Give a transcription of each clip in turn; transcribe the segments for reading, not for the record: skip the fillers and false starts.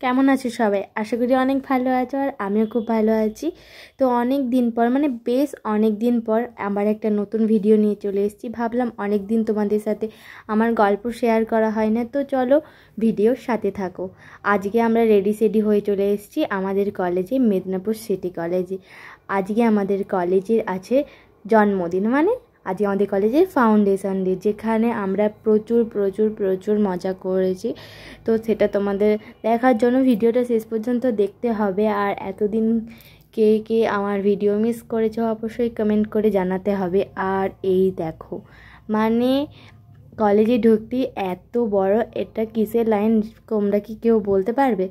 কেমন আছো সবাই? আশা করি অনেক ভালো আছো আর আমিও খুব ভালো আছি। তো অনেক দিন পর বেশ অনেক দিন পর আবার একটা নতুন ভিডিও নিয়ে চলে এসেছি। ভাবলাম অনেক দিন তোমাদের সাথে আমার গল্প শেয়ার করা হয় না, তো চলো ভিডিওর সাথে থাকো। আজকে আমরা রেডি হয়ে চলে এসেছি আমাদের কলেজে, মেদিনীপুর সিটি কলেজে। আজকে আমাদের কলেজের আছে জন্মদিন, আজকে আমাদের কলেজের ফাউন্ডেশন ডে, যেখানে আমরা প্রচুর প্রচুর প্রচুর মজা করেছি। তো সেটা তোমাদের দেখার জন্য ভিডিওটা শেষ পর্যন্ত দেখতে হবে। আর এতদিন কে কে আমার ভিডিও মিস করেছো অবশ্যই কমেন্ট করে জানাতে হবে। আর এই দেখো, কলেজে ঢুকতে এত বড়, এটা কিসের লাইন তোমরা কি কেউ বলতে পারবে?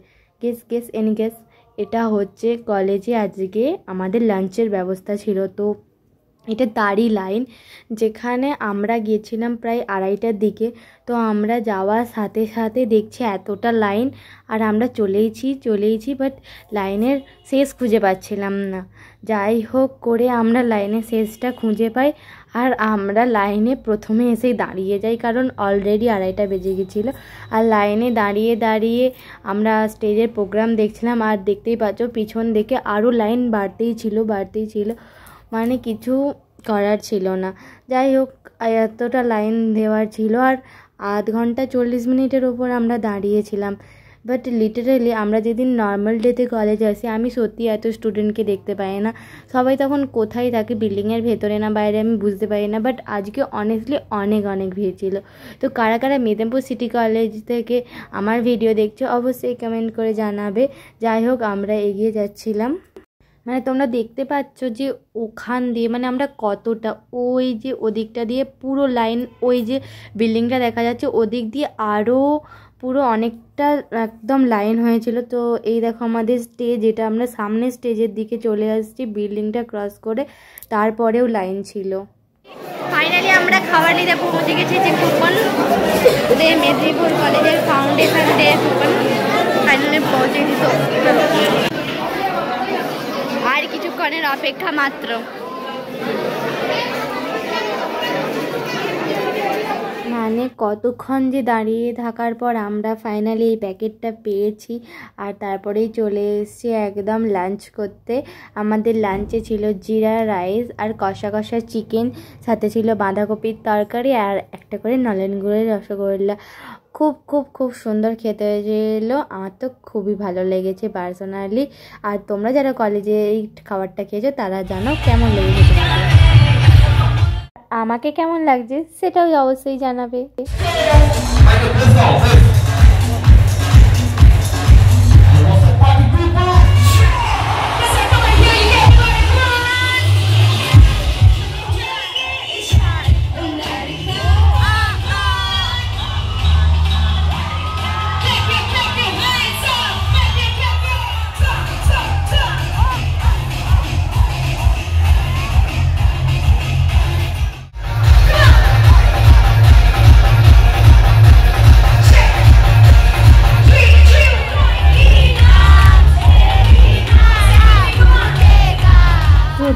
Guess any guess. এটা হচ্ছে কলেজে আজকে আমাদের লাঞ্চের ব্যবস্থা ছিল, তো এটা তারই লাইন, যেখানে আমরা গিয়েছিলাম প্রায় 2:30টার দিকে। তো আমরা যাওয়ার সাথে সাথে দেখছি এতটা লাইন, আর আমরা চলেইছি বাট লাইনের শেষ খুঁজে পাচ্ছিলাম না। যাই হোক করে আমরা লাইনের শেষটা খুঁজে পাই, আর আমরা লাইনে প্রথমে এসেই দাঁড়িয়ে যাই, কারণ অলরেডি 2:30 বেজে গেছিলো। আর লাইনে দাঁড়িয়ে দাঁড়িয়ে আমরা স্টেজের প্রোগ্রাম দেখছিলাম, আর দেখতেই পাচ্ছ পিছন দিকে আরও লাইন বাড়তেই ছিল, কিছু করার ছিল না। যাই হোক, এতটা লাইন দেওয়ার ছিল, আর 1/2 ঘন্টা 40 মিনিটের ওপর আমরা দাঁড়িয়েছিলাম। বাট লিটারেলি আমরা যেদিন নর্মাল ডেতে কলেজে আসি, আমি সত্যি এত স্টুডেন্টকে দেখতে পাই না। সবাই তখন কোথায় থাকে, বিল্ডিংয়ের ভেতরে না বাইরে, আমি বুঝতে পারি না। বাট আজকে অনেস্টলি অনেক ভিড় ছিল। তো কারা কারা মেদিনীপুর সিটি কলেজ থেকে আমার ভিডিও দেখছো অবশ্যই কমেন্ট করে জানাবে। যাই হোক, আমরা এগিয়ে যাচ্ছিলাম। তোমরা দেখতে পাচ্ছ যে ওখান দিয়ে আমরা কতটা, ওই যে ওদিকটা দিয়ে পুরো লাইন, ওই যে বিল্ডিংটা দেখা যাচ্ছে ওদিক দিয়ে আরও পুরো অনেকটা একদম লাইন হয়েছিল। তো এই দেখো আমাদের স্টেজ, এটা আমরা সামনে স্টেজের দিকে চলে আসছি বিল্ডিংটা ক্রস করে, তারপরেও লাইন ছিল। ফাইনালি আমরা খাবার নিতে পৌঁছে গেছি, যে কুপন মেদিনীপুর কলেজের ফাউন্ডেশন ডে কুপন ফাইনালি পৌঁছে দিত। আর কিছুক্ষণের অপেক্ষা মাত্র। কতক্ষণ যে দাঁড়িয়ে থাকার পর আমরা ফাইনালি এই প্যাকেটটা পেয়েছি, আর তারপরেই চলে এসেছি একদম লাঞ্চ করতে। আমাদের লাঞ্চে ছিল জিরা রাইস আর কষা কষা চিকেন, সাথে ছিল বাঁধাকপির তরকারি আর একটা করে নলেন গুড়ের রসগোল্লা। খুব খুব খুব সুন্দর খেতে হয়েছিল, আমার তো খুবই ভালো লেগেছে পার্সোনালি। আর তোমরা যারা কলেজে এই খাবারটা খেয়েছো তারা জানো কেমন লেগেছে তোমাদের। আমাকে কেমন লাগছে সেটাও অবশ্যই জানাবে।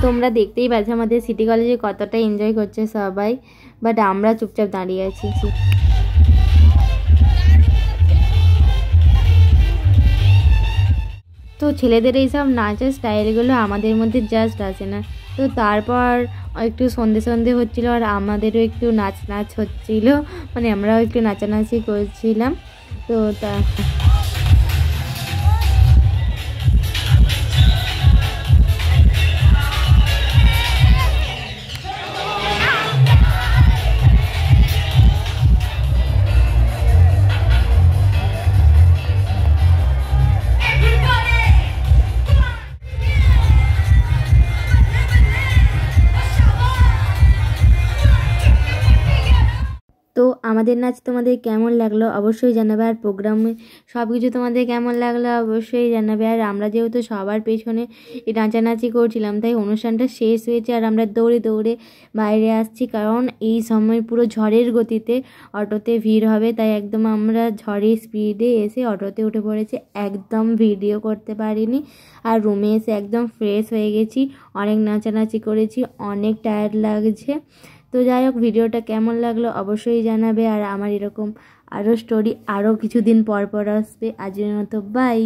তোমরা দেখতেই পাচ্ছ আমাদের সিটি কলেজে কতটা এনজয় করছে সবাই, বাট আমরা চুপচাপ দাঁড়িয়ে আছি। তো ছেলেদের এইসব নাচের স্টাইলগুলো আমাদের মধ্যে জাস্ট আসে না। তো তারপর একটু সন্ধে হচ্ছিলো, আর আমাদেরও একটু নাচ হচ্ছিলো, আমরাও একটু নাচানাচি করছিলাম। তো আমাদের নাচ তোমাদের কেমন লাগলো অবশ্যই জানাবে, আর প্রোগ্রামে সব কিছু তোমাদের কেমন লাগলো অবশ্যই জানাবে। আর আমরা যেহেতু সবার পেছনে নাচানাচি করছিলাম, তাই অনুষ্ঠানটা শেষ হয়েছে আর আমরা দৌড়ে বাইরে আসছি, কারণ এই সময় পুরো ঝড়ের গতিতে অটোতে ভিড় হবে। তাই একদম আমরা ঝড়ের স্পিডে এসে অটোতে উঠে পড়েছি, একদম ভিডিও করতে পারিনি। আর রুমে এসে একদম ফ্রেশ হয়ে গেছি, অনেক নাচানাচি করেছি, অনেক টায়ার্ড লাগছে। তো যাই হোক, ভিডিওটা কেমন লাগলো অবশ্যই জানাবে। আর আমার এরকম আরও স্টোরি আরও কিছুদিন পর পর আসবে। আজকের মতো বাই।